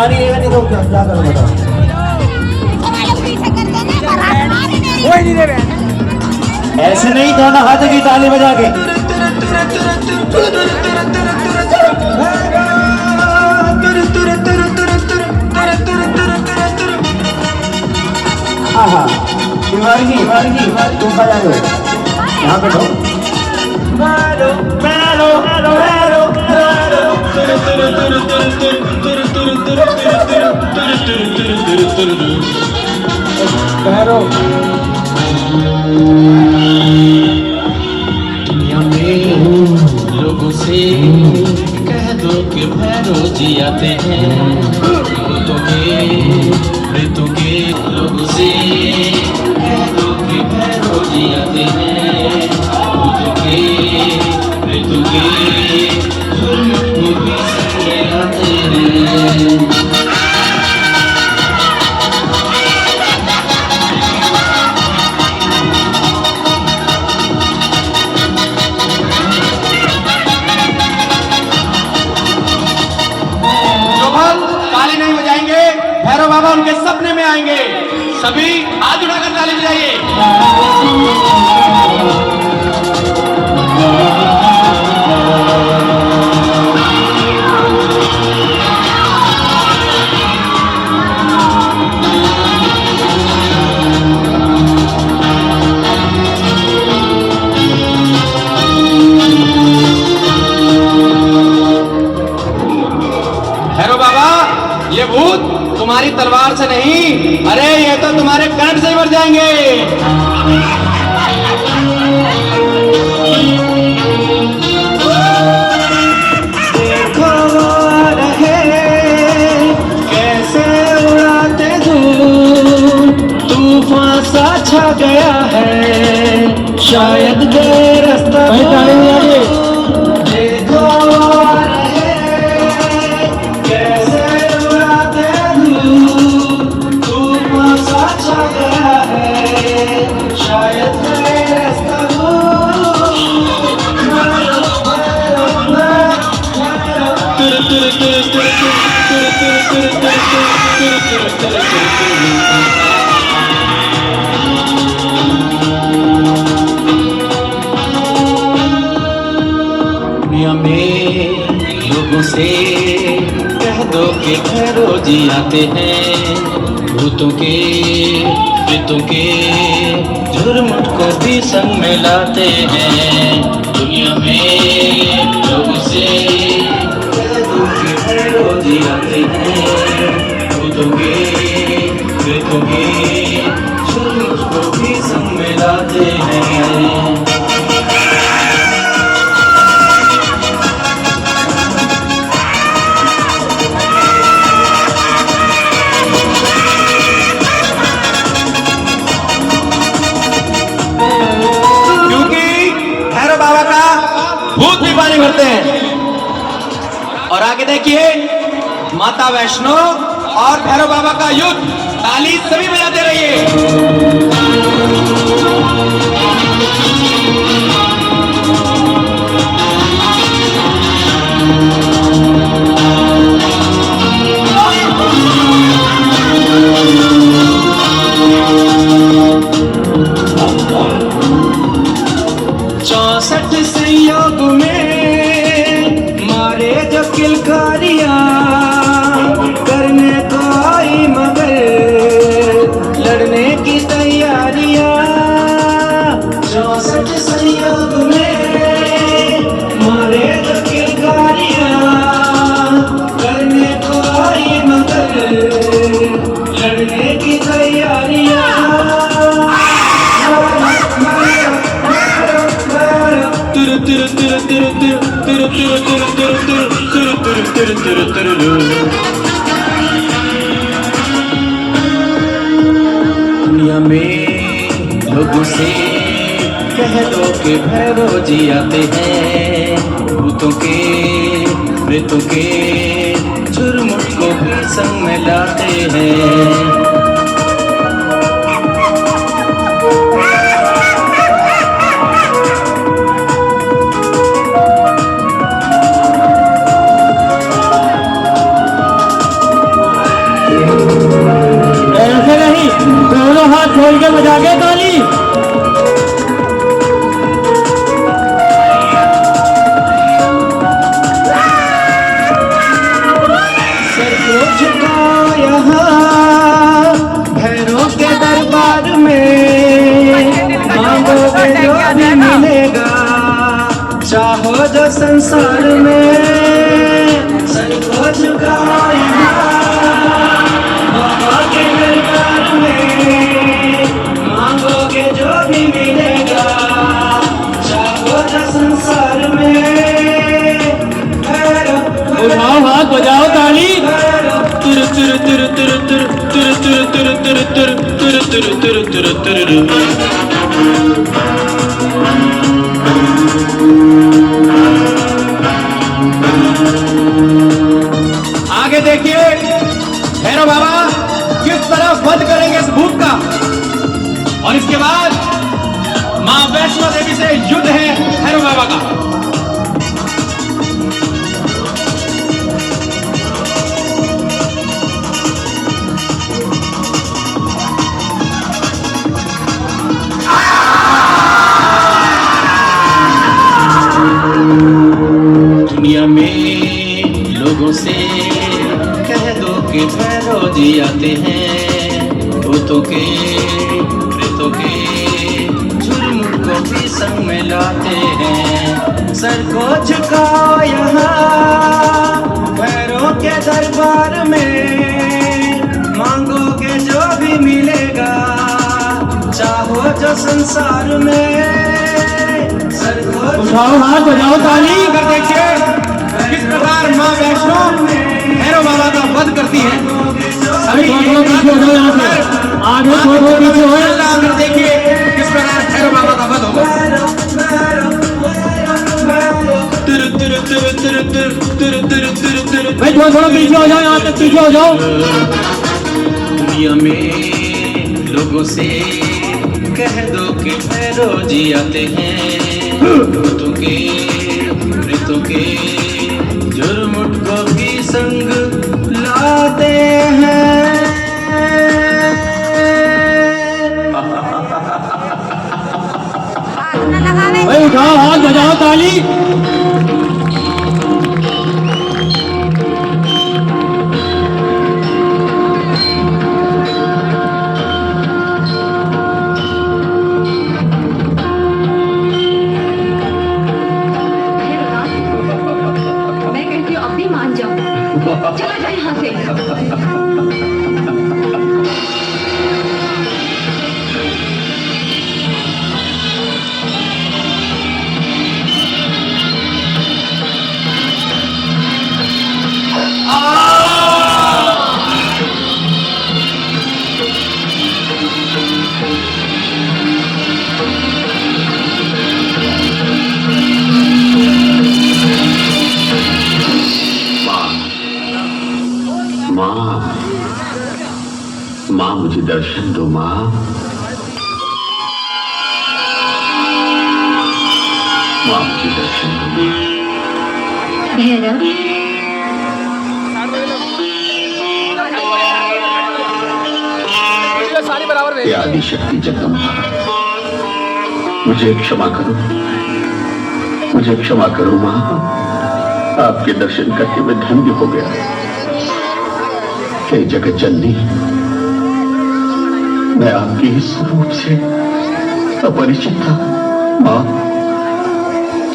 पानी नहीं नहीं तो क्या करो बताओ। कोई नहीं दे रहे। ऐसे नहीं, दोनों हाथों की ताली बजा के। हाँ तिवारी तुम बजा दो, यहाँ पे दो। दुनिया में लोगों से कह दो कि भैरव जी आते हैं। भूतों के प्रेतों के लोगों से कह दो कि भैरव जी आते हैं। भूतों के प्रेतों के जुर्म को भी संगे आते हैं। भैरव बाबा उनके सपने में आएंगे। सभी हाथ उठाकर ताली बजाइए। भैरव बाबा, ये भूत तुम्हारी तलवार से नहीं, अरे ये तो तुम्हारे कंठ से ही मर जाएंगे। देखो वो आ रहे, कैसे उड़ाते धूल, तूफान सा छा गया है, शायद ये रास्ता दुनिया में लोगों से कह दो कि भैरव जी आते हैं। भूतों के प्रेतों के जुर्म को भी संग में लाते हैं। दुनिया में लोगों से कह दो कि भैरव जी आते हैं। भूतों के प्रेतों के जुर्म को भी संग में लाते हैं। भूत भी पानी भरते हैं। और आगे देखिए, माता वैष्णो और भैरव बाबा का युद्ध। ताली सभी बजाते रहिए। संयोग में मारे जो किलकारियां, करने को आई मगर लड़ने की तैयारियां। 64 संयोग में मारे जो किलकारियां, करने को आई मगर लड़ने की तैयारियां। दुनिया में लोगों से कह दो कि भैरव जी आते हैं। भूतों के प्रेतों के जुर्म को भी संग में लाते हैं। जो संसार में सर को झुकाया बाबा के दरबार में मांगोगे जो भी मिलेगा चाहो जो संसार में उठाओ हाथ बजाओ ताली तुर तुर तुर तुर तुर तुर तुर तुर तुर तुर तुर तुर तुर तुर आगे देखिए भैरव बाबा किस तरह वध करेंगे इस भूत का और इसके बाद मां वैष्णो देवी से युद्ध है भैरव बाबा का। दुनिया में लोगों से कह दो कि भैरव जी आते हैं भूतों के प्रेतों के झुरमुट को भी संग में लाते हैं। सर को झुकाओ यहाँ भैरव के दरबार में मांगोगे जो भी मिलेगा चाहो जो संसार में सर को उठाओ हाथ बजाओ ताली कर देखिए किस प्रकार मां वैष्णो भैरव बाबा का वध करती है। अभी थोड़ा पीछे हो जाओ यहाँ से, आगे थोड़ा पीछे हो कर देखिए किस प्रकार भैरव बाबा का वध होगा। तुर तुर तुर तुर तुर तुर तुर तुर भाई थोड़ा पीछे हो जाओ, यहाँ तक पीछे हो जाओ। दुनिया में लोगों से कह दो कि भैरव जी आते हैं भूतों के प्रेतों के झुरमुट को भी संग लाते हैं। भाई उठाओ हाथ बजाओ ताली। चला जाए यहाँ से। माँ मुझे दर्शन दो माँ। माँ मुझे दर्शन दो माँ। भैरव हे आदि शक्ति जगदम्बा, मुझे क्षमा करो, मुझे क्षमा करो माँ। आपके दर्शन करके मैं धन्य हो गया। हे जगत जननी, मैं आपके इस रूप से अपरिचित था माँ।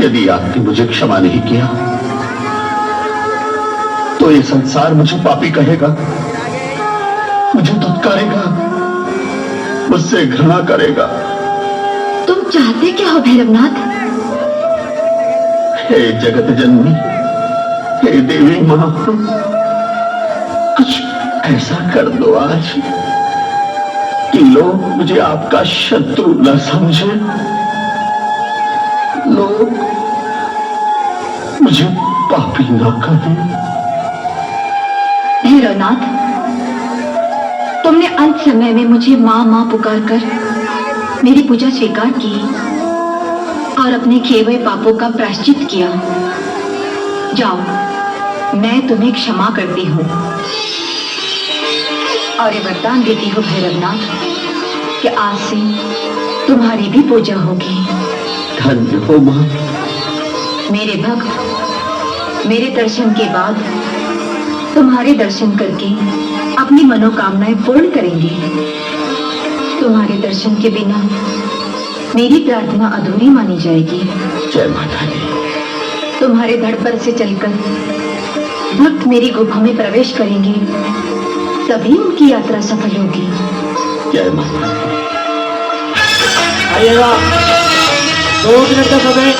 यदि आपने मुझे क्षमा नहीं किया तो ये संसार मुझे पापी कहेगा, मुझे धुतकारेगा, मुझसे घृणा करेगा। तुम चाहते क्या हो भैरवनाथ? हे जगत जननी, हे देवी माँ, कुछ ऐसा कर दो आज कि लोग मुझे आपका शत्रु न समझे, लोग मुझे पापी न कहें। भैरवनाथ, तुमने अंत समय में मुझे माँ माँ पुकार कर मेरी पूजा स्वीकार की और अपने किए हुए पापों का प्रायश्चित किया। जाओ, मैं तुम्हें क्षमा करती हूँ और ये वरदान देती हूँ भैरवनाथ कि आज से तुम्हारी भी पूजा होगी। धन्य हो माँ। मेरे भक्त मेरे दर्शन के बाद तुम्हारे दर्शन करके अपनी मनोकामनाएं पूर्ण करेंगे। तुम्हारे दर्शन के बिना मेरी प्रार्थना अधूरी मानी जाएगी। जय माता दी। तुम तुम्हारे धड़पड़ से चलकर भक्त मेरी गुफा में प्रवेश करेंगे, तभी उनकी यात्रा सफल होगी। जय मां। आइएगा, 2 मिनट का समय